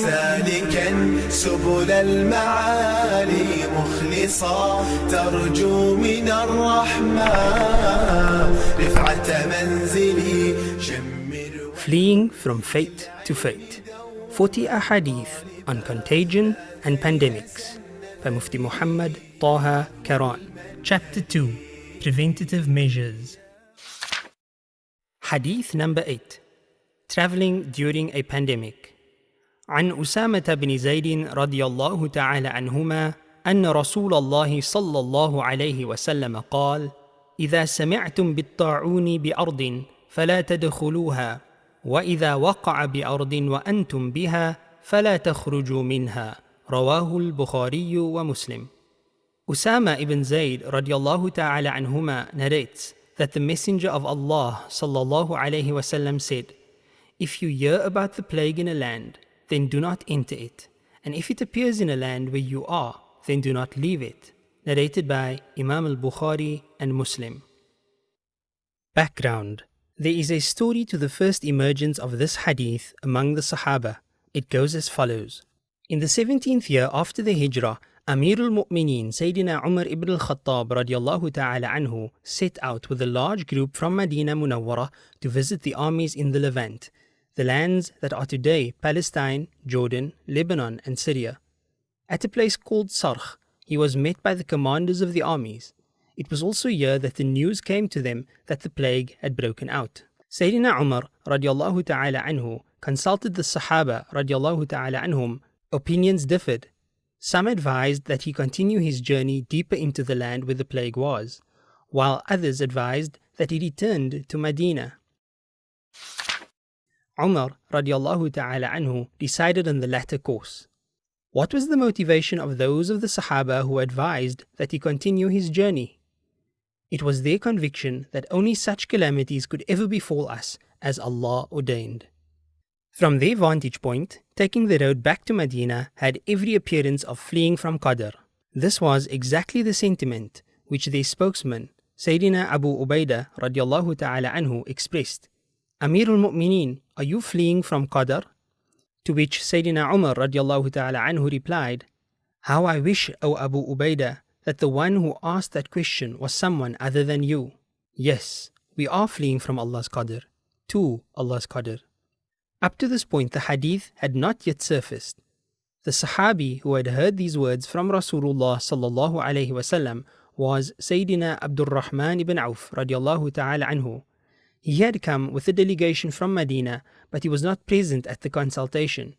سالكا سبل المعالي مخلصا ترجو من الرحمن رفعة منزلي شمر. Fleeing from fate to fate. 40 ahadith on contagion and pandemics by Mufti Muhammad Taha Karan. Chapter 2. Preventative Measures. Hadith number 8. Traveling during a pandemic. عن أسامة بن زيد رضي الله تعالى عنهما أن رسول الله صلى الله عليه وسلم قال: إذا سمعتم بالطاعون بأرض فلا تدخلوها، وإذا وقع بأرض وأنتم بها فلا تخرجوا منها. رواه البخاري ومسلم. Usama ibn Zayd radiallahu ta'ala anhuma narrates that the Messenger of Allah sallallahu alayhi wasallam said, if you hear about the plague in a land, then do not enter it, and if it appears in a land where you are, then do not leave it. Narrated by Imam al-Bukhari and Muslim. Background. There is a story to the first emergence of this hadith among the Sahaba. It goes as follows. In the 17th year after the Hijrah, Amir al-Mu'mineen Sayyidina Umar ibn al-Khattab radiallahu ta'ala anhu set out with a large group from Medina Munawwara to visit the armies in the Levant, the lands that are today Palestine, Jordan, Lebanon and Syria. At a place called Sarkh, he was met by the commanders of the armies. It was also here that the news came to them that the plague had broken out. Sayyidina Umar radiallahu ta'ala anhu consulted the Sahaba radiallahu ta'ala anhum. Opinions differed. Some advised that he continue his journey deeper into the land where the plague was, while others advised that he returned to Medina. Umar radiallahu ta'ala anhu decided on the latter course. What was the motivation of those of the Sahaba who advised that he continue his journey? It was their conviction that only such calamities could ever befall us as Allah ordained. From their vantage point, taking the road back to Medina had every appearance of fleeing from Qadr. This was exactly the sentiment which their spokesman, Sayyidina Abu Ubaidah radiallahu ta'ala anhu expressed. Amir al-Mu'mineen, are you fleeing from Qadr? To which Sayyidina Umar radiallahu ta'ala anhu replied, how I wish, O Abu Ubaidah, that the one who asked that question was someone other than you. Yes, we are fleeing from Allah's Qadr, to Allah's Qadr. Up to this point, the hadith had not yet surfaced. The Sahabi who had heard these words from Rasulullah sallallahu alayhi wasallam was Sayyidina Abdul Rahman ibn Auf radiallahu ta'ala anhu. He had come with a delegation from Medina, but he was not present at the consultation.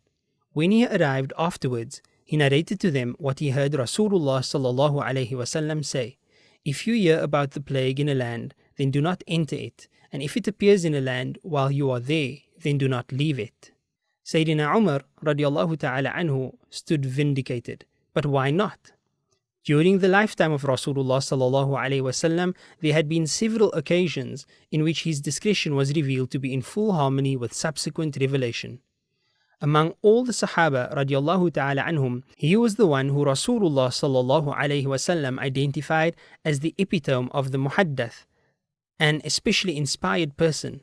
When he arrived afterwards, he narrated to them what he heard Rasulullah sallallahu alayhi wasallam say. If you hear about the plague in a land, then do not enter it, and if it appears in a land while you are there, then do not leave it. Sayyidina Umar radiallahu ta'ala anhu stood vindicated. But why not? During the lifetime of Rasulullah sallallahu alayhi wasallam, there had been several occasions in which his discretion was revealed to be in full harmony with subsequent revelation. Among all the Sahaba radiallahu ta'ala anhum, he was the one who Rasulullah sallallahu alayhi wasallam identified as the epitome of the muhaddath, an especially inspired person.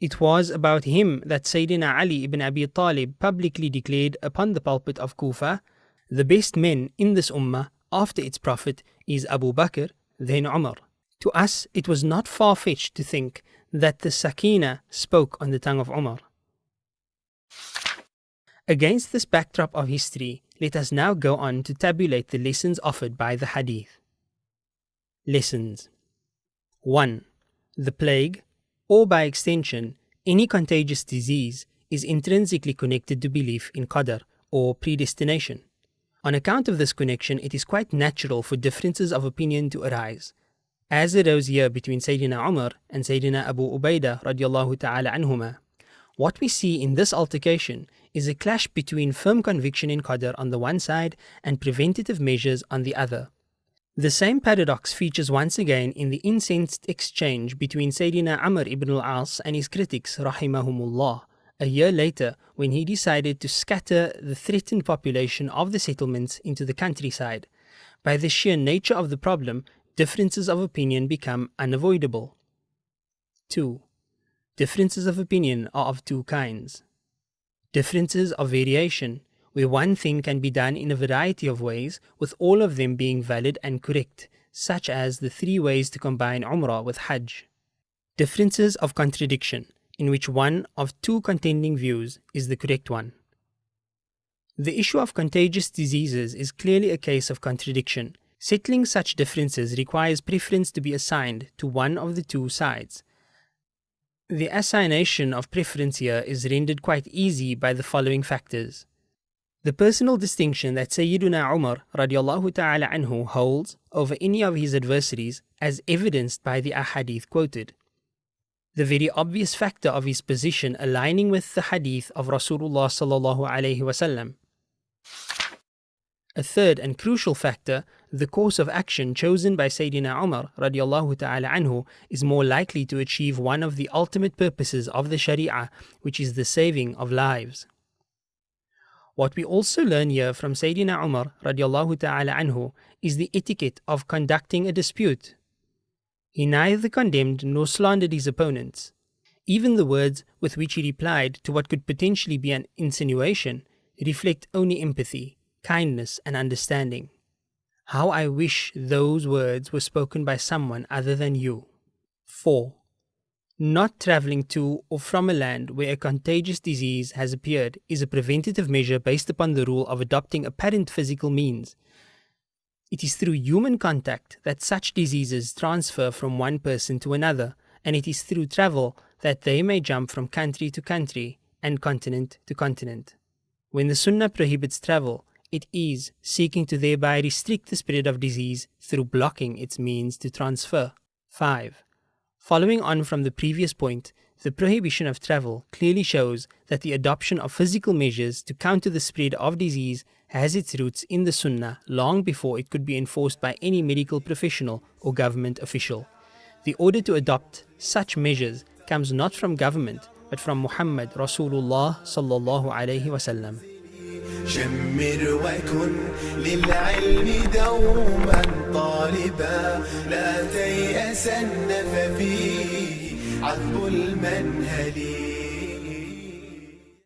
It was about him that Sayyidina Ali ibn Abi Talib publicly declared upon the pulpit of Kufa, the best men in this ummah after its prophet is Abu Bakr, then Umar. To us, it was not far-fetched to think that the Sakina spoke on the tongue of Umar. Against this backdrop of history, let us now go on to tabulate the lessons offered by the hadith. Lessons. 1. The plague, or by extension, any contagious disease, is intrinsically connected to belief in Qadr, or predestination. On account of this connection, it is quite natural for differences of opinion to arise, as arose here between Sayyidina Umar and Sayyidina Abu Ubaidah radiallahu ta'ala anhuma. What we see in this altercation is a clash between firm conviction in Qadr on the one side and preventative measures on the other. The same paradox features once again in the incensed exchange between Sayyidina Amr ibn al-As and his critics rahimahumullah, a year later when he decided to scatter the threatened population of the settlements into the countryside. By the sheer nature of the problem, differences of opinion become unavoidable. 2. Differences of opinion are of two kinds. Differences of variation, where one thing can be done in a variety of ways, with all of them being valid and correct, such as the 3 ways to combine Umrah with Hajj. Differences of contradiction, in which one of 2 contending views is the correct one. The issue of contagious diseases is clearly a case of contradiction. Settling such differences requires preference to be assigned to one of the 2 sides. The assignation of preference here is rendered quite easy by the following factors. The personal distinction that Sayyiduna Umar radiallahu ta'ala anhu holds over any of his adversaries, as evidenced by the ahadith quoted. The very obvious factor of his position aligning with the hadith of Rasulullah sallallahu alayhi wasallam. A third and crucial factor, the course of action chosen by Sayyidina Umar radiallahu ta'ala anhu is more likely to achieve one of the ultimate purposes of the Sharia, which is the saving of lives. What we also learn here from Sayyidina Umar radiallahu ta'ala anhu is the etiquette of conducting a dispute. He neither condemned nor slandered his opponents. Even the words with which he replied to what could potentially be an insinuation reflect only empathy, kindness and understanding. How I wish those words were spoken by someone other than you. 4. Not traveling to or from a land where a contagious disease has appeared is a preventative measure based upon the rule of adopting apparent physical means. It is through human contact that such diseases transfer from one person to another, and it is through travel that they may jump from country to country and continent to continent. When the Sunnah prohibits travel, it is seeking to thereby restrict the spread of disease through blocking its means to transfer. 5. Following on from the previous point, the prohibition of travel clearly shows that the adoption of physical measures to counter the spread of disease has its roots in the Sunnah long before it could be enforced by any medical professional or government official. The order to adopt such measures comes not from government but from Muhammad Rasulullah sallallahu alayhi wasallam. شمر وكن للعلم دوما طالبا لا تيأسن ففيه عذب المنهل